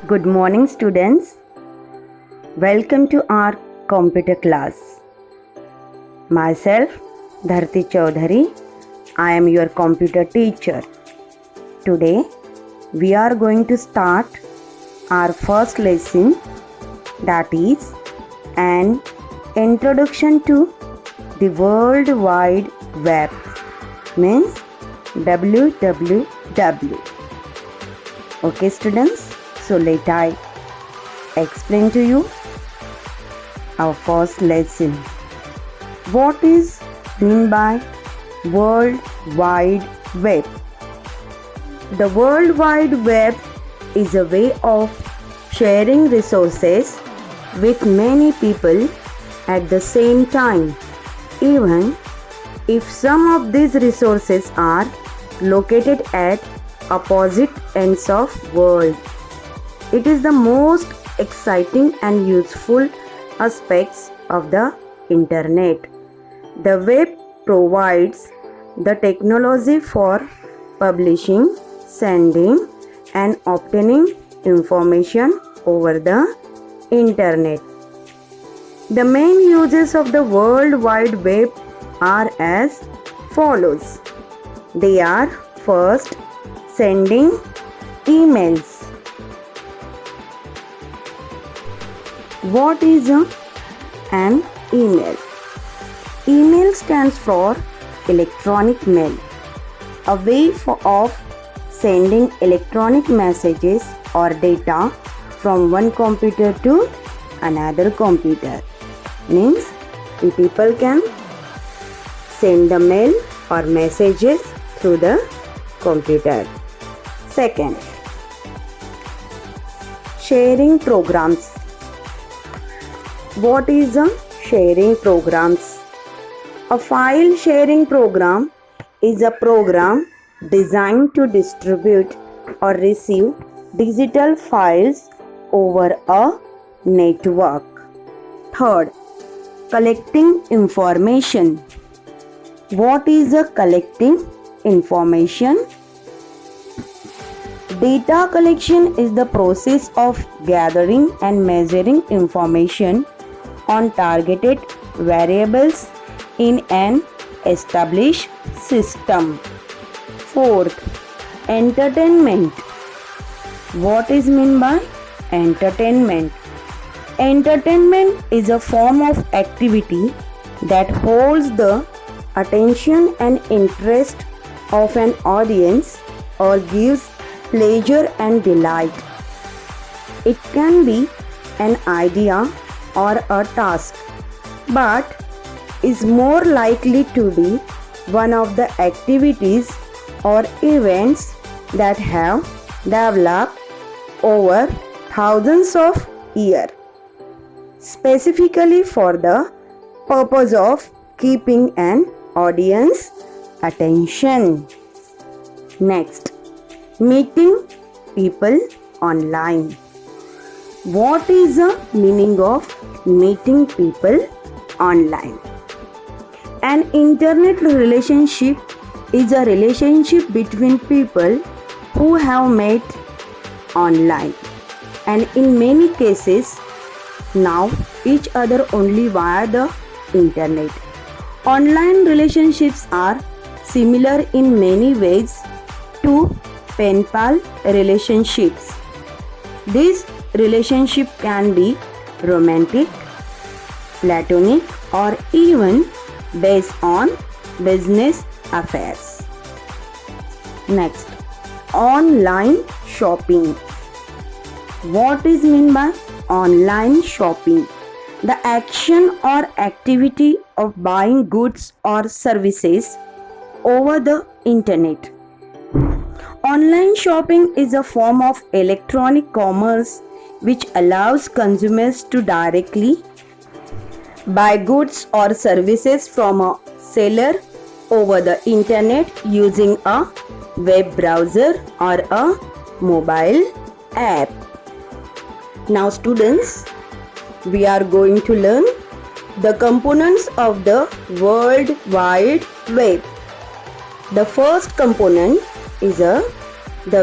Good morning, students. Welcome to our computer class. Myself, Dharti Chaudhary. I am your computer teacher. Today, we are going to start our first lesson, that is an introduction to the World Wide Web, means WWW. Okay, students, so let I explain to you our first lesson. What is meant by World Wide Web? The World Wide Web is a way of sharing resources with many people at the same time, even if some of these resources are located at opposite ends of world. It is the most exciting and useful aspects of the internet. The web provides the technology for publishing, sending, and obtaining information over the internet. The main uses of the World Wide Web are as follows. They are: first, sending emails. What is an email? Email stands for electronic mail, a way of sending electronic messages or data from one computer to another computer. Means people can send the mail or messages through the computer. Second, sharing programs. What is a sharing programs? A file sharing program is a program designed to distribute or receive digital files over a network. Third, collecting information. What is a collecting information? Data collection is the process of gathering and measuring information on targeted variables in an established system. Fourth, entertainment. What is meant by entertainment? Entertainment is a form of activity that holds the attention and interest of an audience or gives pleasure and delight. It can be an idea or a task, but is more likely to be one of the activities or events that have developed over thousands of years, specifically for the purpose of keeping an audience attention. Next, meeting people online. What is the meaning of meeting people online? An internet relationship is a relationship between people who have met online and in many cases know each other only via the internet. Online relationships are similar in many ways to pen pal relationships. These relationships can be romantic, platonic, or even based on business affairs. Next, online shopping. What is meant by online shopping? The action or activity of buying goods or services over the internet. Online shopping is a form of electronic commerce which allows consumers to directly buy goods or services from a seller over the internet using a web browser or a mobile app. Now students, we are going to learn the components of the World Wide Web. The first component is the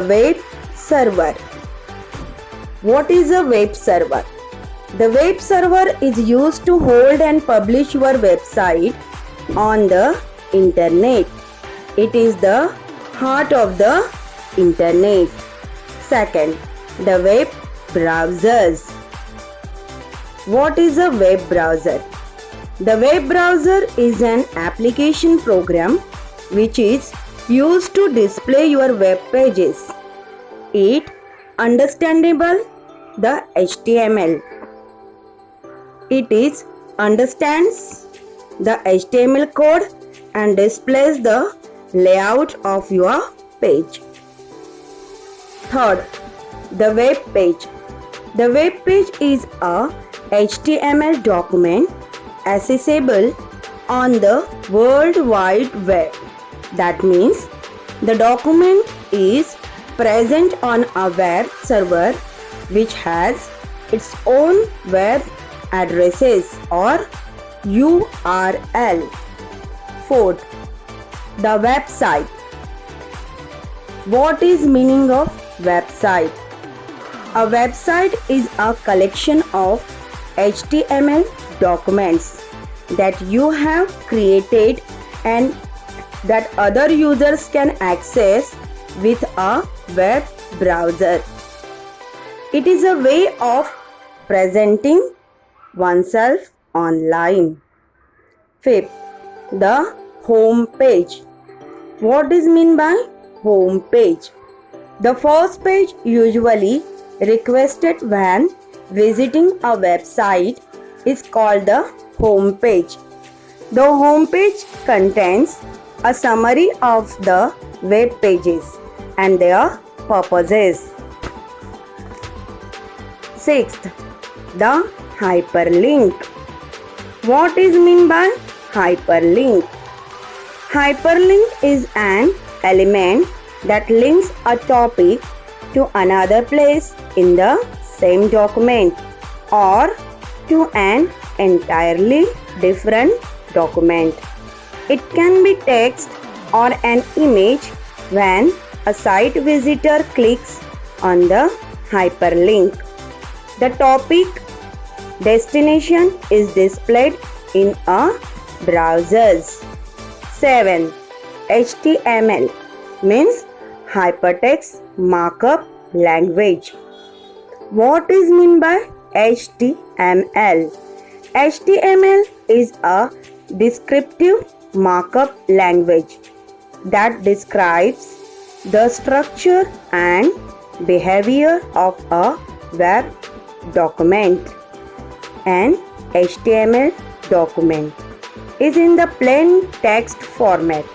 web server. What is a web server? The web server is used to hold and publish your website on the internet. It is the heart of the internet. Second, the web browsers. What is a web browser? The web browser is an application program which is used to display your web pages. It understandable the HTML. It understands the HTML code and displays the layout of your page. Third, the web page. The web page is a HTML document accessible on the World Wide Web. That means the document is present on a web server which has its own web addresses or URL. Fourth, the website. What is meaning of website? A website is a collection of HTML documents that you have created and that other users can access with a web browser. It is a way of presenting oneself online. Fifth, the home page. What is meant by home page? The first page usually requested when visiting a website is called the home page. The home page contains a summary of the web pages and their purposes. Sixth, the hyperlink. What is meant by hyperlink? Hyperlink is an element that links a topic to another place in the same document or to an entirely different document. It can be text or an image when a site visitor clicks on the hyperlink. The topic destination is displayed in a browser. 7. HTML means hypertext markup language. What is meant by HTML? HTML is a descriptive markup language that describes the structure and behavior of a web document. An HTML document is in the plain text format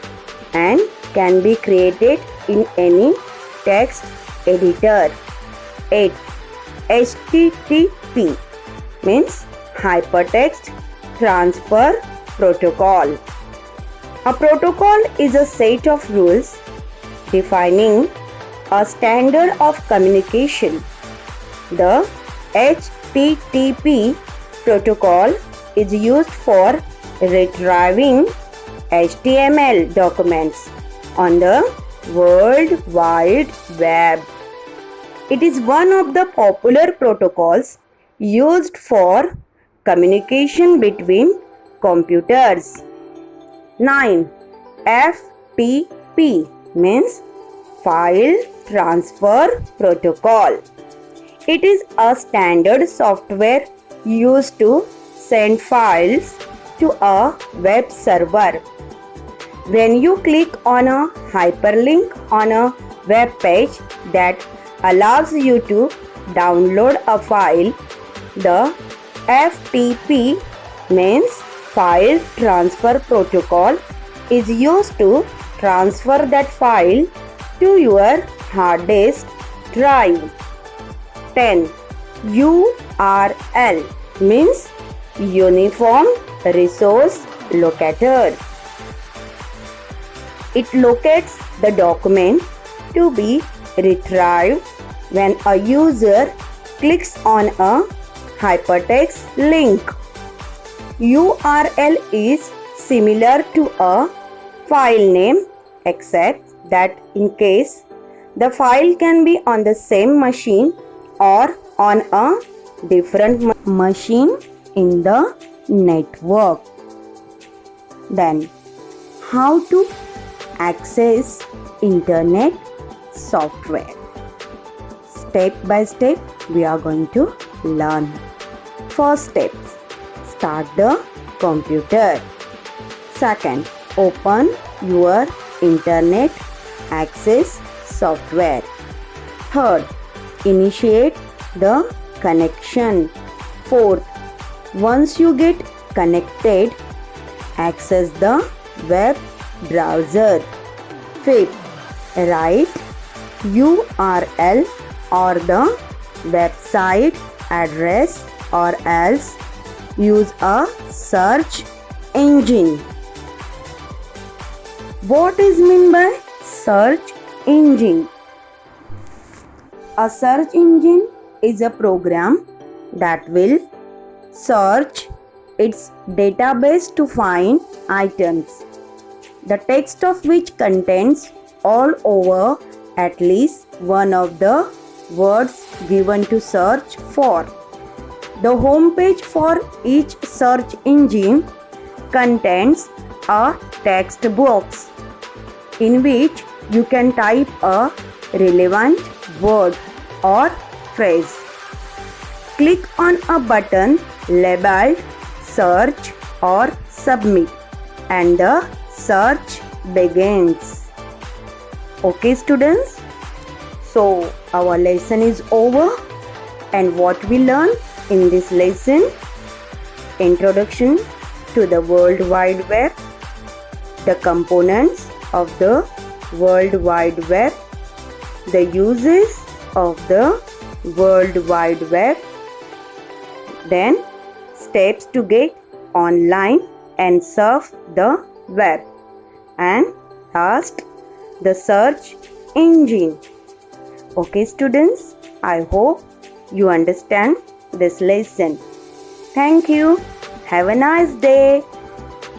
and can be created in any text editor. 8. HTTP means Hypertext Transfer Protocol. A protocol is a set of rules defining a standard of communication. The HTTP protocol is used for retrieving HTML documents on the World Wide Web. It is one of the popular protocols used for communication between computers. 9. FTP means File Transfer Protocol. It is a standard software used to send files to a web server. When you click on a hyperlink on a web page that allows you to download a file, the FTP means File Transfer Protocol is used to transfer that file to your hard disk drive. 10. URL means Uniform Resource Locator. It locates the document to be retrieved when a user clicks on a hypertext link. URL is similar to a file name except that in case the file can be on the same machine or on a different machine in the network. Then, how to access internet software? Step by step we are going to learn. First step, start the computer. Second, open your internet access software. Third, initiate the connection. Fourth, once you get connected, access the web browser. Fifth, write URL or the website address or else use a search engine. What is meant by search engine? A search engine is a program that will search its database to find items, the text of which contains all over at least one of the words given to search for. The home page for each search engine contains a text box in which you can type a relevant word or phrase. Click on a button labeled Search or Submit and the search begins. Okay students, so our lesson is over, and what we learned in this lesson: introduction to the World Wide Web, the components of the World Wide Web, the uses of the World Wide Web, then steps to get online and surf the web, and last, the search engine. Okay students, I hope you understand this lesson. Thank you. Have a nice day.